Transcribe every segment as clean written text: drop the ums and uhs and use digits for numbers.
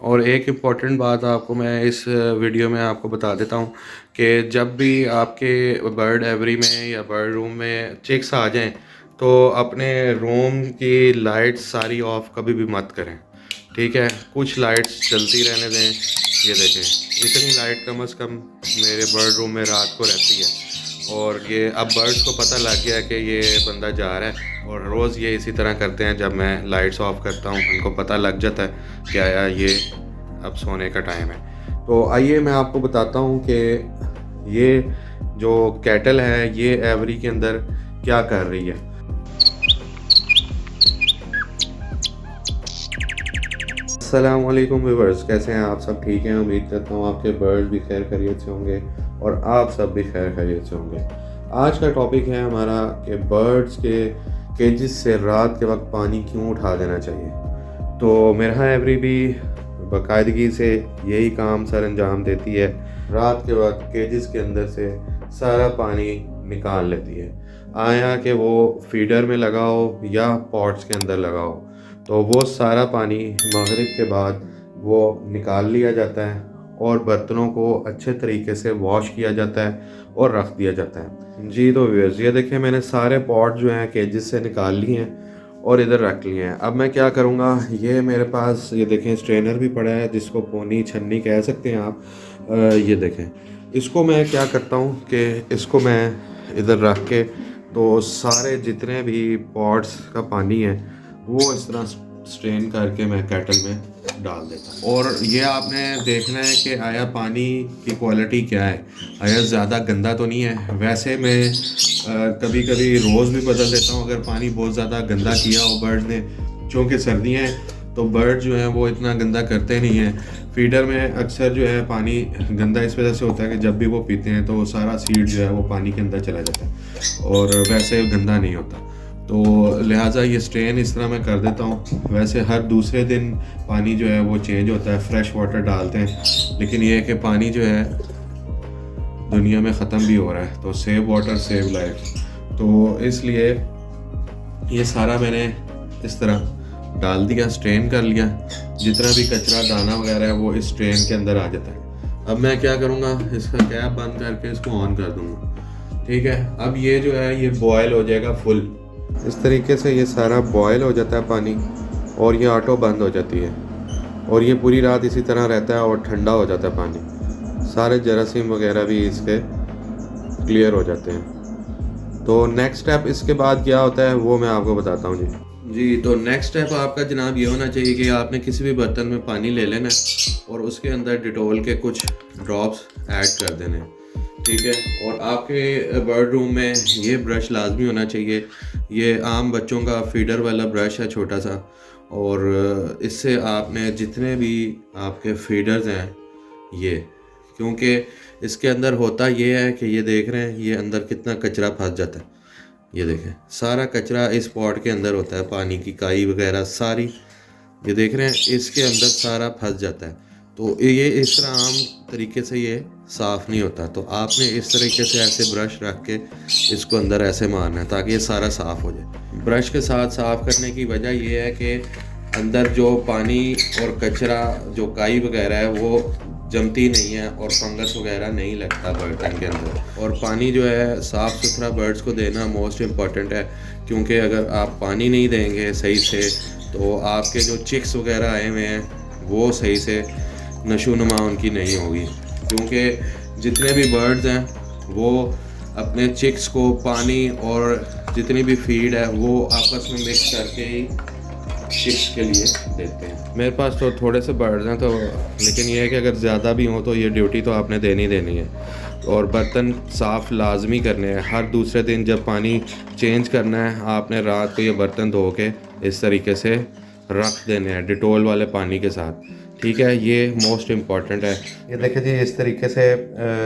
और एक इम्पॉर्टेंट बात आपको मैं इस वीडियो में आपको बता देता हूँ कि जब भी आपके बर्ड एवरी में या बर्ड रूम में चिक्स आ जाएं तो अपने रूम की लाइट्स सारी ऑफ कभी भी मत करें। ठीक है, कुछ लाइट्स चलती रहने दें। ये देखें, इतनी लाइट कम से कम मेरे बर्ड रूम में रात को रहती है। और ये अब बर्ड्स को पता लग गया कि ये बंदा जा रहा है और रोज़ ये इसी तरह करते हैं। जब मैं लाइट्स ऑफ करता हूँ उनको पता लग जाता है कि आया ये अब सोने का टाइम है। तो आइए मैं आपको बताता हूँ कि ये जो कैटल है ये एवरी के अंदर क्या कर रही है। अस्सलाम वालेकुम व्यूअर्स, कैसे हैं आप सब? ठीक हैं, उम्मीद करता हूँ आपके बर्ड्स भी खैर खैरियत से होंगे और आप सब भी खैर खैरियत से होंगे। आज का टॉपिक है हमारा कि बर्ड्स के केजेस से रात के वक्त पानी क्यों उठा देना चाहिए। तो मेरा एवरी भी बाकायदगी से यही काम सर अंजाम देती है, रात के वक्त केजेस के अंदर से सारा पानी निकाल लेती है। आया कि वो फीडर में लगाओ या पॉट्स के अंदर लगाओ, तो वो सारा पानी मगरिब के बाद वो निकाल लिया जाता है और बर्तनों को अच्छे तरीके से वॉश किया जाता है और रख दिया जाता है। जी तो व्यूअर्स, ये देखें मैंने सारे पॉट जो हैं केजेस से निकाल लिए हैं और इधर रख लिए हैं। अब मैं क्या करूँगा, ये मेरे पास ये देखें स्ट्रेनर भी पड़ा है जिसको पोनी छन्नी कह सकते हैं आप। ये देखें, इसको मैं क्या करता हूँ कि इसको मैं इधर रख के तो सारे जितने भी पॉट्स का पानी है वो इस तरह स्ट्रेन करके मैं केटल में डाल देता हूँ। और ये आपने देखना है कि आया पानी की क्वालिटी क्या है, आया ज़्यादा गंदा तो नहीं है। वैसे मैं कभी कभी रोज़ भी बदल देता हूँ अगर पानी बहुत ज़्यादा गंदा किया हो बर्ड ने, क्योंकि सर्दियाँ हैं तो बर्ड जो है वो इतना गंदा करते नहीं हैं। फीडर में अक्सर जो है पानी गंदा इस वजह से होता है कि जब भी वो पीते हैं तो सारा सीड जो है वो पानी के अंदर चला जाता है और वैसे गंदा नहीं होता। तो लिहाजा ये स्ट्रेन इस तरह मैं कर देता हूँ। वैसे हर दूसरे दिन पानी जो है वो चेंज होता है, फ्रेश वाटर डालते हैं, लेकिन ये है कि पानी जो है दुनिया में ख़त्म भी हो रहा है, तो सेव वाटर सेव लाइफ। तो इसलिए ये सारा मैंने इस तरह डाल दिया, स्ट्रेन कर लिया। जितना भी कचरा दाना वगैरह है वो इस स्ट्रेन के अंदर आ जाता है। अब मैं क्या करूँगा, इसका कैप बंद करके इसको ऑन कर दूँगा। ठीक है, अब ये जो है ये बॉयल हो जाएगा फुल। इस तरीके से ये सारा बॉयल हो जाता है पानी और ये ऑटो बंद हो जाती है और ये पूरी रात इसी तरह रहता है और ठंडा हो जाता है पानी। सारे जरासीम वगैरह भी इसके क्लियर हो जाते हैं। तो नेक्स्ट स्टेप इसके बाद क्या होता है वो मैं आपको बताता हूँ जी। तो नेक्स्ट स्टेप आपका जनाब ये होना चाहिए कि आपने किसी भी बर्तन में पानी ले लेना और उसके अंदर डिटोल के कुछ ड्रॉप्स ऐड कर देने। ठीक है, और आपके बर्ड रूम में ये ब्रश लाजमी होना चाहिए। ये आम बच्चों का फीडर वाला ब्रश है छोटा सा, और इससे आपने जितने भी आपके फीडर्स हैं ये, क्योंकि इसके अंदर होता ये है कि ये देख रहे हैं ये अंदर कितना कचरा फंस जाता है। ये देखें सारा कचरा इस पॉट के अंदर होता है, पानी की काई वगैरह सारी, ये देख रहे हैं इसके अंदर सारा फंस जाता है। तो ये इस तरह आम तरीके से ये साफ़ नहीं होता। तो आपने इस तरीके से ऐसे ब्रश रख के इसको अंदर ऐसे मारना है ताकि ये सारा साफ़ हो जाए। ब्रश के साथ साफ़ करने की वजह ये है कि अंदर जो पानी और कचरा जो काई वगैरह है वो जमती नहीं है और फंगस वगैरह नहीं लगता बर्तन के अंदर। और पानी जो है साफ़ सुथरा बर्ड्स को देना मोस्ट इम्पॉर्टेंट है, क्योंकि अगर आप पानी नहीं देंगे सही से तो आपके जो चिक्स वगैरह आए हुए हैं वो सही से नशोनुमा उनकी नहीं होगी। क्योंकि जितने भी बर्ड्स हैं वो अपने चिक्स को पानी और जितनी भी फीड है वो आपस में मिक्स करके ही चिक्स के लिए देते हैं। मेरे पास तो थोड़े से बर्ड्स हैं, तो लेकिन ये है कि अगर ज़्यादा भी हों तो ये ड्यूटी तो आपने देनी है। और बर्तन साफ़ लाजमी करने हैं। हर दूसरे दिन जब पानी चेंज करना है आपने रात को ये बर्तन धो के इस तरीके से रख देने हैं डिटोल वाले पानी के साथ। ठीक है, ये मोस्ट इम्पॉर्टेंट है। ये देखिए जी, इस तरीके से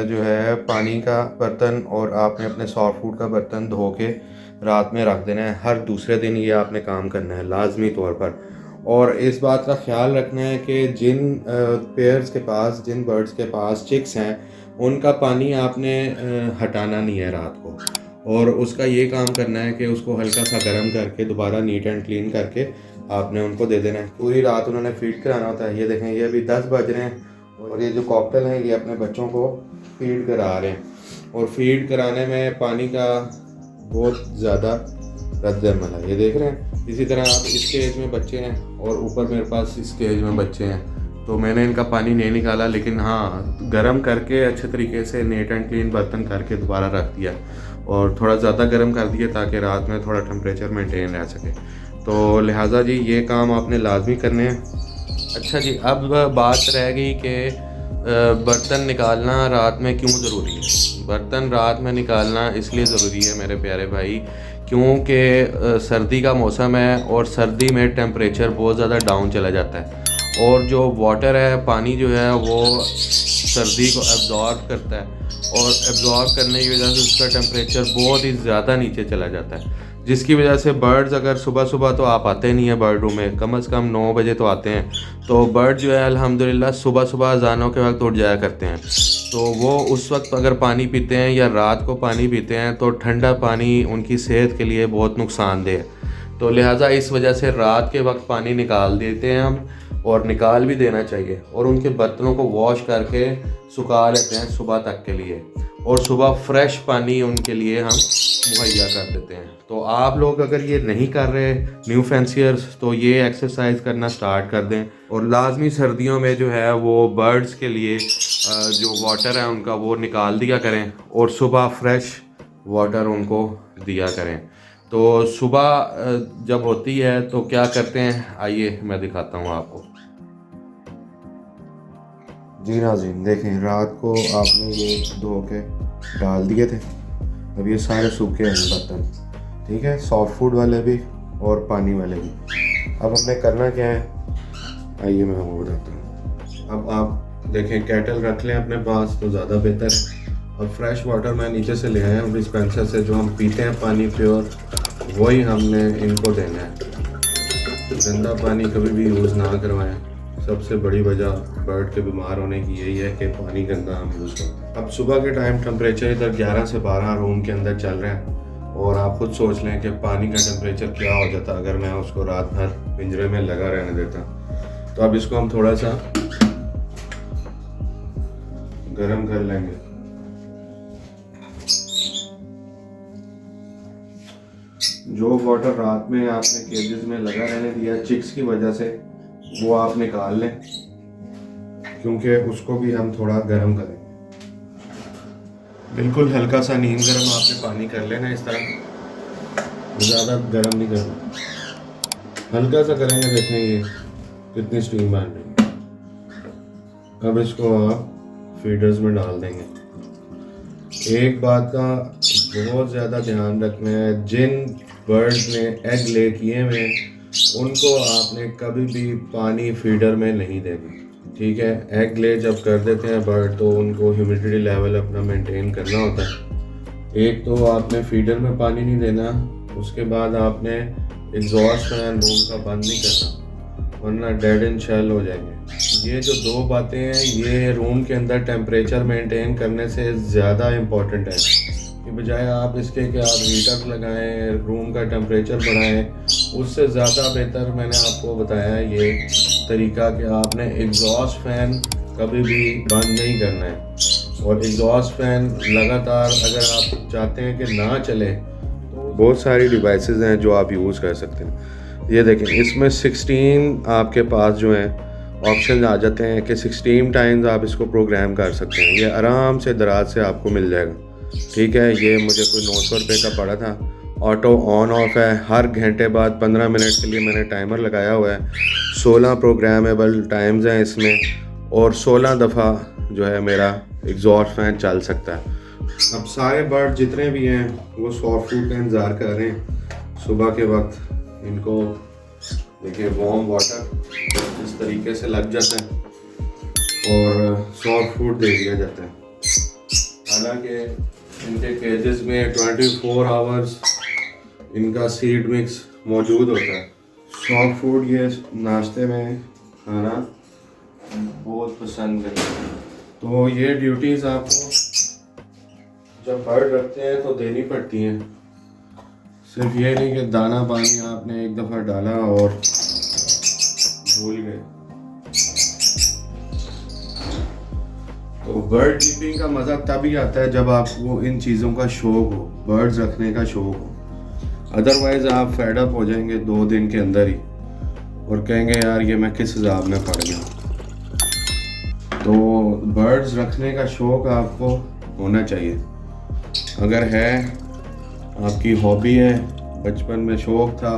जो है पानी का बर्तन और आपने अपने सॉफ्ट फूड का बर्तन धो के रात में रख देना है। हर दूसरे दिन ये आपने काम करना है लाजमी तौर पर। और इस बात का ख्याल रखना है कि जिन पेयर्स के पास, जिन बर्ड्स के पास चिक्स हैं उनका पानी आपने हटाना नहीं है रात को, और उसका ये काम करना है कि उसको हल्का सा गर्म करके दोबारा नीट एंड क्लीन करके आपने उनको दे देना है। पूरी रात उन्होंने फीड कराना होता है। ये देखें, ये अभी 10 बज रहे हैं और ये जो कॉकटेल हैं ये अपने बच्चों को फीड करा रहे हैं। और फीड कराने में पानी का बहुत ज़्यादा रद्द-ए-अमल है, ये देख रहे हैं। इसी तरह आप इसके एज में बच्चे हैं और ऊपर मेरे पास इसके एज में बच्चे हैं, तो मैंने इनका पानी नहीं निकाला, लेकिन हाँ गर्म करके अच्छे तरीके से नीट एंड क्लीन बर्तन करके दोबारा रख दिया और थोड़ा ज़्यादा गर्म कर दिया ताकि रात में थोड़ा टेम्परेचर मेंटेन रह सके। तो लिहाजा जी ये काम आपने लाजमी करने हैं। अच्छा जी, अब बात रह गई कि बर्तन निकालना रात में क्यों ज़रूरी है। बर्तन रात में निकालना इसलिए ज़रूरी है मेरे प्यारे भाई, क्योंकि सर्दी का मौसम है और सर्दी में टेम्परेचर बहुत ज़्यादा डाउन चला जाता है और जो वाटर है, पानी जो है वो सर्दी को एब्जॉर्ब करता है और एब्जॉर्ब करने की वजह से उसका टेम्परेचर बहुत ही ज़्यादा नीचे चला जाता है, जिसकी वजह से बर्ड्स, अगर सुबह सुबह तो आप आते नहीं हैं बर्ड रूम में, कम से कम 9 बजे तो आते हैं, तो बर्ड जो है अल्हम्दुलिल्लाह सुबह सुबह अज़ानों के वक्त उठ जाया करते हैं। तो वो उस वक्त अगर पानी पीते हैं या रात को पानी पीते हैं तो ठंडा पानी उनकी सेहत के लिए बहुत नुकसानदेह है। तो लिहाजा इस वजह से रात के वक्त पानी निकाल देते हैं हम, और निकाल भी देना चाहिए, और उनके बर्तनों को वॉश करके सुखा लेते हैं सुबह तक के लिए, और सुबह फ्रेश पानी उनके लिए हम मुहैया कर देते हैं। तो आप लोग अगर ये नहीं कर रहे न्यू फैंसियर्स, तो ये एक्सरसाइज करना स्टार्ट कर दें। और लाजमी सर्दियों में जो है वो बर्ड्स के लिए जो वाटर है उनका वो निकाल दिया करें और सुबह फ्रेश वाटर उनको दिया करें। तो सुबह जब होती है तो क्या करते हैं, आइए मैं दिखाता हूँ आपको। जी नाज़रीन देखें, रात को आपने ये धो के डाल दिए थे, अब ये सारे सूखे हैं बर्तन, ठीक है, सॉफ्ट फूड वाले भी और पानी वाले भी। अब हमने करना क्या है, आइए मैं आपको बताता हूँ। अब आप देखें, केटल रख लें अपने पास तो ज़्यादा बेहतर है। और फ्रेश वाटर मैं नीचे से ले आया हूँ डिस्पेंसर से, जो हम पीते हैं पानी प्योर, वही हमने इनको देना है। गंदा पानी कभी भी यूज़ ना करवाएं। सबसे बड़ी वजह बर्ड के बीमार होने की यही है कि पानी गंदा हम यूज़ करते हैं। अब सुबह के टाइम टेम्परेचर इधर 11 से 12 रूम के अंदर चल रहा है, और आप खुद सोच लें कि पानी का टेम्परेचर क्या हो जाता अगर मैं उसको रात भर पिंजरे में लगा रहने देता। तो अब इसको हम थोड़ा सा गर्म कर लेंगे। जो वाटर रात में आपने केजेस में लगा रहने दिया चिक्स की वजह से, वो आप निकाल लें, क्योंकि उसको भी हम थोड़ा गर्म करेंगे। बिल्कुल हल्का सा नीम गर्म आपने पानी कर लेना, इस तरह, ज़्यादा गर्म नहीं करना, हल्का सा करेंगे। देखें ये कितनी स्टीम बन रही है। अब इसको आप फीडर्स में डाल देंगे। एक बात का बहुत ज़्यादा ध्यान रखना है, जिन बर्ड्स ने एग ले किए हुए उनको आपने कभी भी पानी फीडर में नहीं देना, ठीक है। एग ले जब कर देते हैं बर्ड, तो उनको ह्यूमिडिटी लेवल अपना मेंटेन करना होता है। एक तो आपने फीडर में पानी नहीं देना, उसके बाद आपने एग्जॉस्ट फैन रूम का बंद नहीं करना, वरना डेड एंड शेल हो जाएंगे। ये जो दो बातें हैं, ये रूम के अंदर टेम्परेचर मेंटेन करने से ज़्यादा इम्पॉर्टेंट है, कि बजाय आप इसके कि आप हीटर लगाएं, रूम का टेम्परेचर बढ़ाएं, उससे ज़्यादा बेहतर मैंने आपको बताया ये तरीका कि आपने एग्जॉस्ट फैन कभी भी बंद नहीं करना है। और एग्जॉस्ट फैन लगातार अगर आप चाहते हैं कि ना चले, तो बहुत सारी डिवाइसेस हैं जो आप यूज़ कर सकते हैं। ये देखें, इसमें 16 आपके पास जो हैं ऑप्शन आ जाते हैं कि 16 टाइम्स आप इसको प्रोग्राम कर सकते हैं। ये आराम से दराज से आपको मिल जाएगा, ठीक है। ये मुझे कोई 900 रुपये का पड़ा था। ऑटो ऑन ऑफ है, हर घंटे बाद 15 मिनट के लिए मैंने टाइमर लगाया हुआ है। 16 प्रोग्रामेबल टाइम्स हैं इसमें, और 16 दफ़ा जो है मेरा एग्जॉस्ट फैन चल सकता है। अब सारे बर्ड जितने भी हैं वो सॉफ्ट फूड का इंतज़ार कर रहे हैं सुबह के वक्त। इनको देखिए वार्म वाटर इस तरीके से लग जाता है और सॉफ्ट फूड दे दिया जाता है। हालांकि इनके केजेस में 24 आवर्स इनका सीड मिक्स मौजूद होता है। सॉफ्ट फूड ये नाश्ते में खाना बहुत पसंद करते हैं। तो ये ड्यूटीज़ आपको जब बर्ड रखते हैं तो देनी पड़ती हैं। सिर्फ ये नहीं कि दाना पानी आपने एक दफ़ा डाला और भूल गए। तो बर्ड कीपिंग का मज़ा तभी आता है जब आपको इन चीज़ों का शौक हो, बर्ड्स रखने का शौक हो। अदरवाइज़ आप फेड अप हो जाएंगे 2 दिन के अंदर ही और कहेंगे यार ये मैं किस हिसाब में पड़ गया। तो बर्ड्स रखने का शौक आपको होना चाहिए। अगर है, आपकी हॉबी है, बचपन में शौक था,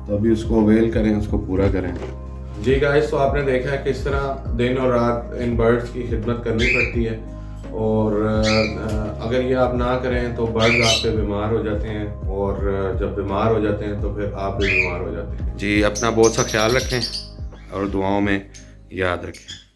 तो अभी उसको अवेल करें, उसको पूरा करें। जी गाइस, तो आपने देखा है किस तरह दिन और रात इन बर्ड्स की खिदमत करनी पड़ती है। और अगर ये आप ना करें तो बर्ड्स आप पे बीमार हो जाते हैं, और जब बीमार हो जाते हैं तो फिर आप भी बीमार हो जाते हैं। जी, अपना बहुत सा ख्याल रखें और दुआओं में याद रखें।